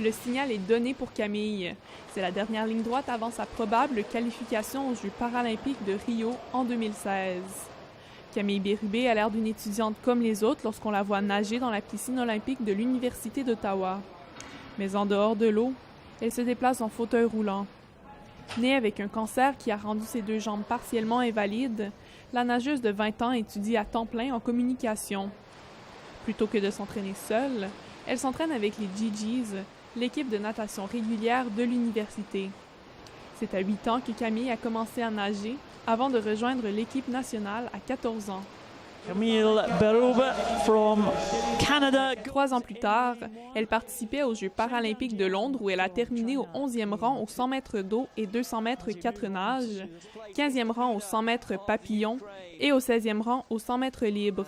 le signal est donné pour Camille. C'est la dernière ligne droite avant sa probable qualification aux Jeux paralympiques de Rio en 2016. Camille Bérubé a l'air d'une étudiante comme les autres lorsqu'on la voit nager dans la piscine olympique de l'Université d'Ottawa. Mais en dehors de l'eau, elle se déplace en fauteuil roulant. Née avec un cancer qui a rendu ses 2 jambes partiellement invalides, la nageuse de 20 ans étudie à temps plein en communication. Plutôt que de s'entraîner seule, elle s'entraîne avec les GGs, l'équipe de natation régulière de l'université. C'est à 8 ans que Camille a commencé à nager avant de rejoindre l'équipe nationale à 14 ans. Camille Bérubé from Canada. 3 ans plus tard, elle participait aux Jeux paralympiques de Londres où elle a terminé au 11e rang au 100 mètres d'eau et 200 mètres 4 nages, 15e rang au 100 mètres papillon et au 16e rang au 100 mètres libre.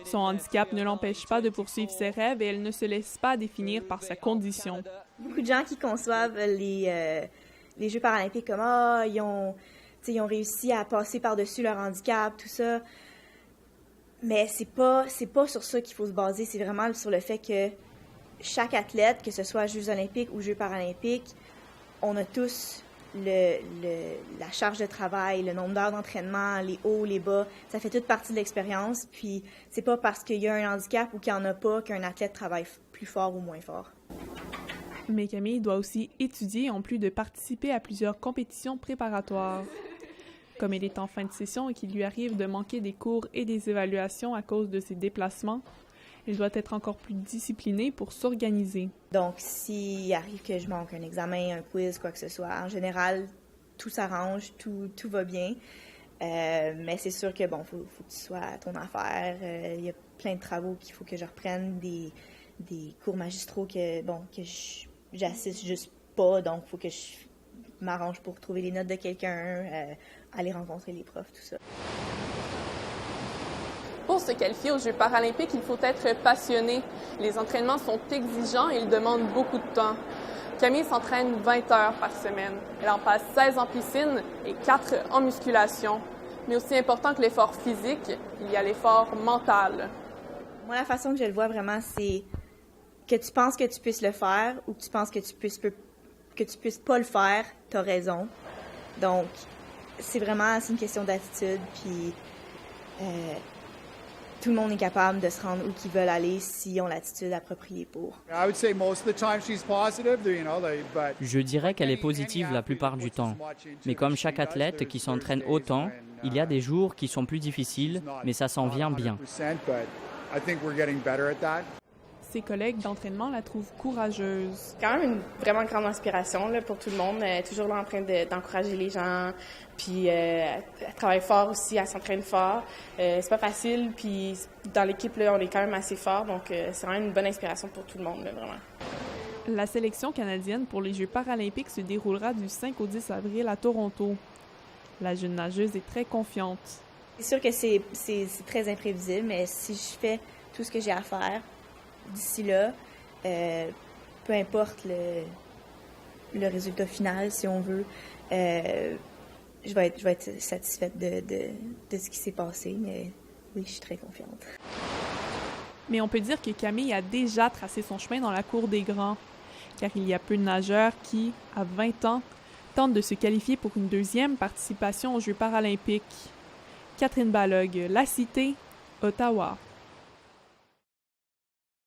Son handicap ne l'empêche pas de poursuivre ses rêves et elle ne se laisse pas définir par sa condition. Beaucoup de gens qui conçoivent les Jeux paralympiques comme ils ont réussi à passer par-dessus leur handicap, tout ça. Mais c'est pas sur ça qu'il faut se baser, c'est vraiment sur le fait que chaque athlète, que ce soit Jeux olympiques ou Jeux paralympiques, on a tous la charge de travail, le nombre d'heures d'entraînement, les hauts, les bas, ça fait toute partie de l'expérience. Puis c'est pas parce qu'il y a un handicap ou qu'il n'y en a pas qu'un athlète travaille plus fort ou moins fort. Mais Camille doit aussi étudier en plus de participer à plusieurs compétitions préparatoires. Comme elle est en fin de session et qu'il lui arrive de manquer des cours et des évaluations à cause de ses déplacements, elle doit être encore plus disciplinée pour s'organiser. Donc, s'il arrive que je manque un examen, un quiz, quoi que ce soit, en général, tout s'arrange, tout va bien. Mais c'est sûr que, faut que tu sois à ton affaire. Il y a plein de travaux, puis il faut que je reprenne des cours magistraux que j'assiste juste pas. Donc, il faut que je m'arrange pour trouver les notes de quelqu'un, aller rencontrer les profs, tout ça. Pour se qualifier aux Jeux paralympiques, il faut être passionné. Les entraînements sont exigeants et ils demandent beaucoup de temps. Camille s'entraîne 20 heures par semaine. Elle en passe 16 en piscine et 4 en musculation. Mais aussi important que l'effort physique, il y a l'effort mental. Moi, la façon que je le vois vraiment, c'est que tu penses que tu puisses le faire ou que tu penses que tu puisses pas le faire, tu as raison. Donc, c'est une question d'attitude, puis tout le monde est capable de se rendre où qu'ils veulent aller s'ils ont l'attitude appropriée pour. Je dirais qu'elle est positive la plupart du temps. Mais comme chaque athlète qui s'entraîne autant, il y a des jours qui sont plus difficiles, mais ça s'en vient bien. Ses collègues d'entraînement la trouvent courageuse. C'est quand même une vraiment grande inspiration là, pour tout le monde. Elle est toujours là en train d'encourager les gens. Puis elle travaille fort aussi, elle s'entraîne fort. C'est pas facile. Puis dans l'équipe, là, on est quand même assez fort. Donc c'est vraiment une bonne inspiration pour tout le monde, là, vraiment. La sélection canadienne pour les Jeux paralympiques se déroulera du 5 au 10 avril à Toronto. La jeune nageuse est très confiante. C'est sûr que c'est très imprévisible, mais si je fais tout ce que j'ai à faire d'ici là, peu importe le résultat final, si on veut, je vais être satisfaite de ce qui s'est passé, mais oui, je suis très confiante. Mais on peut dire que Camille a déjà tracé son chemin dans la cour des grands, car il y a peu de nageurs qui, à 20 ans, tentent de se qualifier pour une 2e participation aux Jeux paralympiques. Catherine Balog, La Cité, Ottawa.